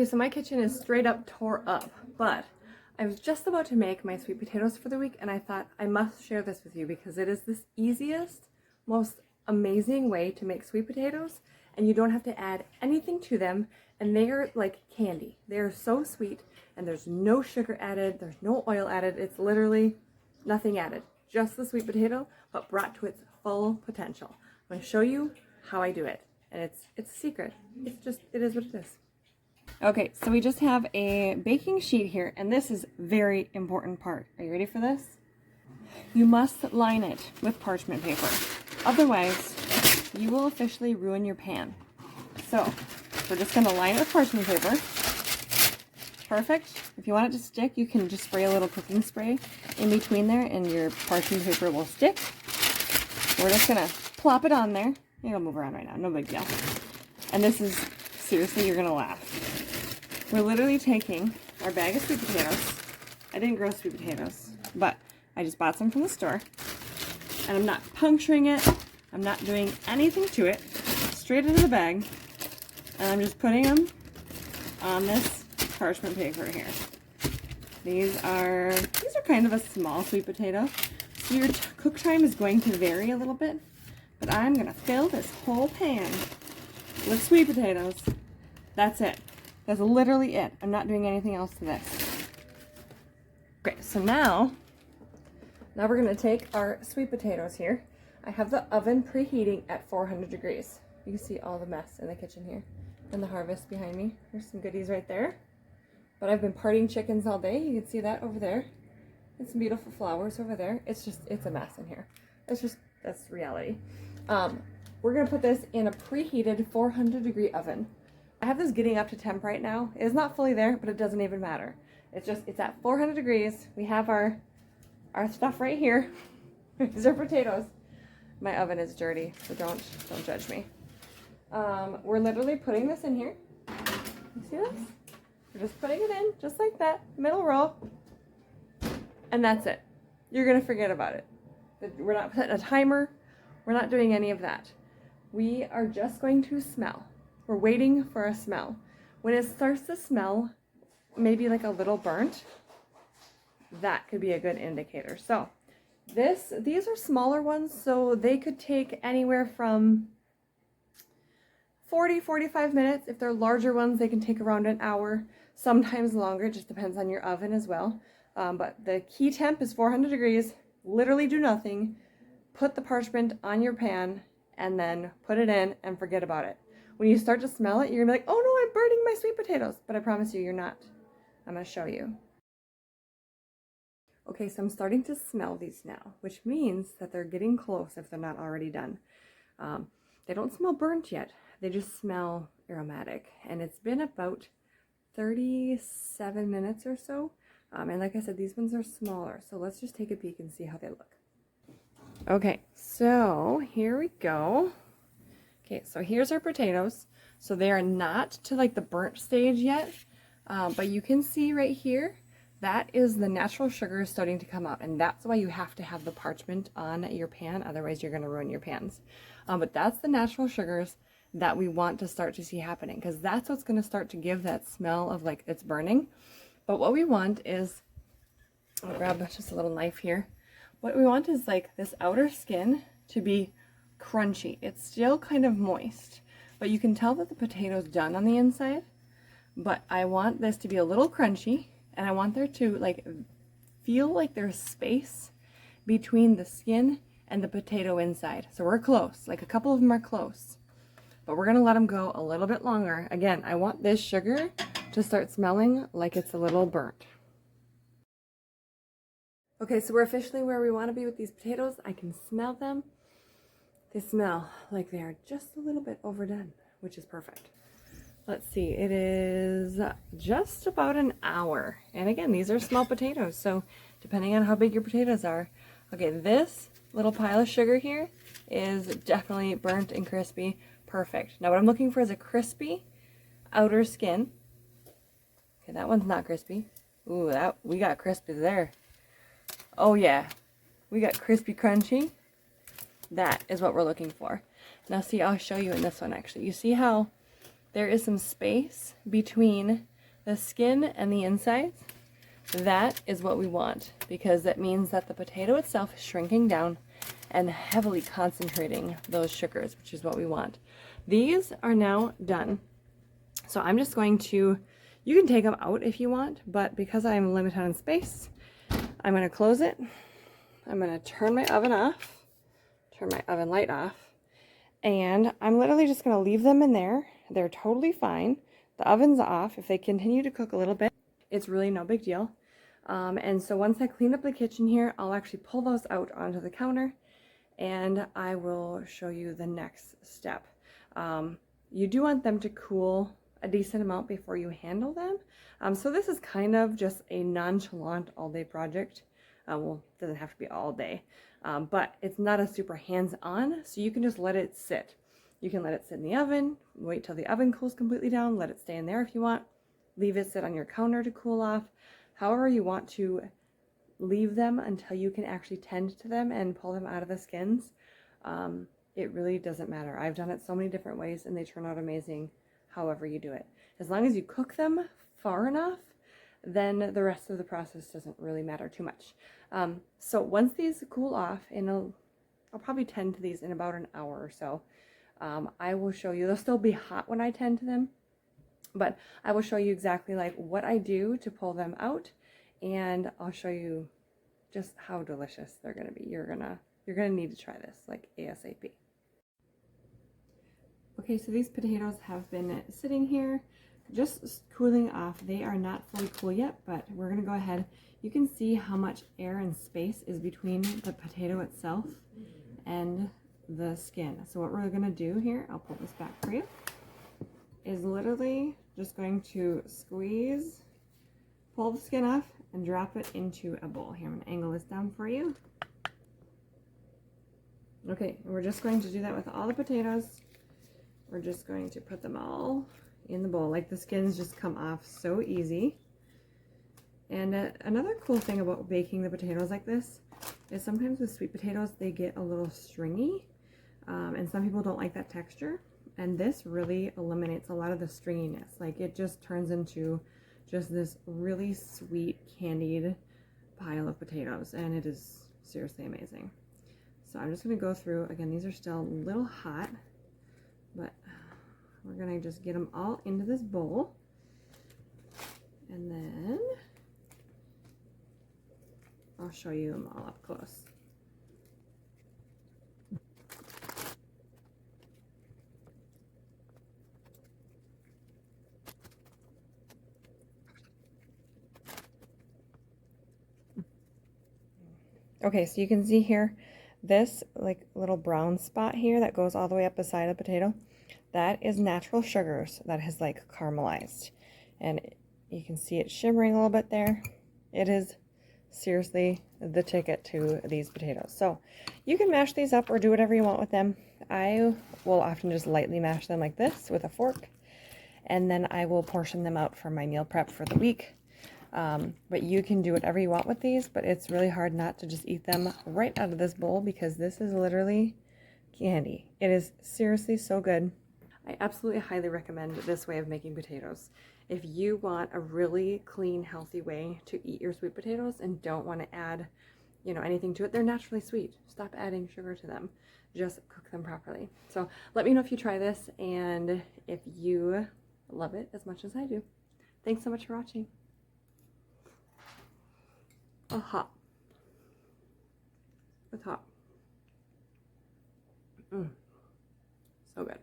so my kitchen is straight up tore up, but I was just about to make my sweet potatoes for the week, and I thought I must share this with you because it is the easiest, most amazing way to make sweet potatoes, and you don't have to add anything to them, and they are like candy. They are so sweet, and there's no sugar added, there's no oil added, it's literally nothing added. Just the sweet potato, but brought to its full potential. I'm going to show you how I do it, and it's a secret. It is what it is. Okay, so we just have a baking sheet here, and this is a very important part. Are you ready for this? You must line it with parchment paper. Otherwise, you will officially ruin your pan. So, we're just going to line it with parchment paper. Perfect. If you want it to stick, you can just spray a little cooking spray in between there, and your parchment paper will stick. We're just going to plop it on there. It'll move around right now, no big deal. And this is, seriously, you're going to laugh. We're literally taking our bag of sweet potatoes. I didn't grow sweet potatoes, but I just bought some from the store. And I'm not puncturing it. I'm not doing anything to it. Straight into the bag. And I'm just putting them on this parchment paper here. These are kind of a small sweet potato. So your cook time is going to vary a little bit. But I'm going to fill this whole pan with sweet potatoes. That's it. That's literally it. I'm not doing anything else to this. Okay, so now we're going to take our sweet potatoes here. I have the oven preheating at 400 degrees. You can see all the mess in the kitchen here and the harvest behind me. There's some goodies right there. But I've been partying chickens all day. You can see that over there. And some beautiful flowers over there. It's a mess in here. That's reality. We're going to put this in a preheated 400 degree oven. I have this getting up to temp right now. It is not fully there, but it doesn't even matter. It's at 400 degrees. We have our stuff right here. These are potatoes. My oven is dirty, so don't judge me. We're literally putting this in here. You see this? We're just putting it in, just like that, middle row. And that's it. You're gonna forget about it. We're not putting a timer. We're not doing any of that. We are just going to smell. We're waiting for a smell. When it starts to smell, maybe like a little burnt, that could be a good indicator. So these are smaller ones, so they could take anywhere from 40-45 minutes. If they're larger ones, they can take around an hour, sometimes longer. It just depends on your oven as well. But the key temp is 400 degrees. Literally do nothing. Put the parchment on your pan and then put it in and forget about it. When you start to smell it, you're gonna be like, oh no, I'm burning my sweet potatoes. But I promise you, you're not. I'm gonna show you. Okay, so I'm starting to smell these now, which means that they're getting close if they're not already done. They don't smell burnt yet. They just smell aromatic. And it's been about 37 minutes or so. And like I said, these ones are smaller. So let's just take a peek and see how they look. Okay, so here we go. Okay, so here's our potatoes. So they are not to like the burnt stage yet, but you can see right here, that is the natural sugar starting to come out, and that's why you have to have the parchment on your pan, otherwise you're gonna ruin your pans. But that's the natural sugars that we want to start to see happening, because that's what's gonna start to give that smell of like it's burning. But what we want is, I'll grab just a little knife here. What we want is like this outer skin to be crunchy. It's still kind of moist, but you can tell that the potato's done on the inside. But I want this to be a little crunchy, and I want there to like feel like there's space between the skin and the potato inside. So we're close, like a couple of them are close, but we're gonna let them go a little bit longer. Again, I want this sugar to start smelling like it's a little burnt. Okay, so we're officially where we want to be with these potatoes. I can smell them. They smell like they are just a little bit overdone, which is perfect. Let's see, it is just about an hour. And again, these are small potatoes, so depending on how big your potatoes are. Okay, this little pile of sugar here is definitely burnt and crispy. Perfect. Now what I'm looking for is a crispy outer skin. Okay, that one's not crispy. Ooh, we got crispy there. Oh yeah, we got crispy crunchy. That is what we're looking for. Now see, I'll show you in this one actually. You see how there is some space between the skin and the insides, that is what we want, because that means that the potato itself is shrinking down and heavily concentrating those sugars, which is what we want. These are now done. So I'm just going to, you can take them out if you want, but because I'm limited on space, I'm going to close it. I'm going to turn my oven off, turn my oven light off, and I'm literally just going to leave them in there. They're totally fine. The oven's off. If they continue to cook a little bit, it's really no big deal. And so once I clean up the kitchen here, I'll actually pull those out onto the counter, and I will show you the next step. You do want them to cool a decent amount before you handle them. So this is kind of just a nonchalant all-day project. Well, it doesn't have to be all day, but it's not a super hands-on, so you can just let it sit. You can let it sit in the oven, wait till the oven cools completely down, let it stay in there if you want, leave it sit on your counter to cool off. However you want to leave them until you can actually tend to them and pull them out of the skins. It really doesn't matter. I've done it so many different ways and they turn out amazing however you do it. As long as you cook them far enough, then the rest of the process doesn't really matter too much. So once these cool off, and I'll probably tend to these in about an hour or so, I will show you. They'll still be hot when I tend to them, but I will show you exactly like what I do to pull them out, and I'll show you just how delicious they're gonna be. You're gonna need to try this like ASAP. Okay, so these potatoes have been sitting here just cooling off. They are not fully cool yet, but we're gonna go ahead. You can see how much air and space is between the potato itself and the skin. So what we're gonna do here, I'll pull this back for you, is literally just going to squeeze, pull the skin off, and drop it into a bowl. Here, I'm gonna angle this down for you. Okay, and we're just going to do that with all the potatoes. We're just going to put them all in the bowl. Like, the skins just come off so easy. And another cool thing about baking the potatoes like this is sometimes with sweet potatoes, they get a little stringy. And some people don't like that texture. And this really eliminates a lot of the stringiness. Like, it just turns into just this really sweet candied pile of potatoes. And it is seriously amazing. So I'm just going to go through, again, these are still a little hot, but we're going to just get them all into this bowl. And then I'll show you them all up close. Okay, so you can see here, this like little brown spot here that goes all the way up beside the potato, that is natural sugars that has like caramelized. And you can see it shimmering a little bit there. It is seriously the ticket to these potatoes. So you can mash these up or do whatever you want with them. I will often just lightly mash them like this with a fork, and then I will portion them out for my meal prep for the week. But you can do whatever you want with these, but it's really hard not to just eat them right out of this bowl, because this is literally candy. It is seriously so good. I absolutely highly recommend this way of making potatoes. If you want a really clean, healthy way to eat your sweet potatoes and don't want to add, you know, anything to it, they're naturally sweet. Stop adding sugar to them. Just cook them properly. So let me know if you try this and if you love it as much as I do. Thanks so much for watching. Oh, hot. It's hot. So good.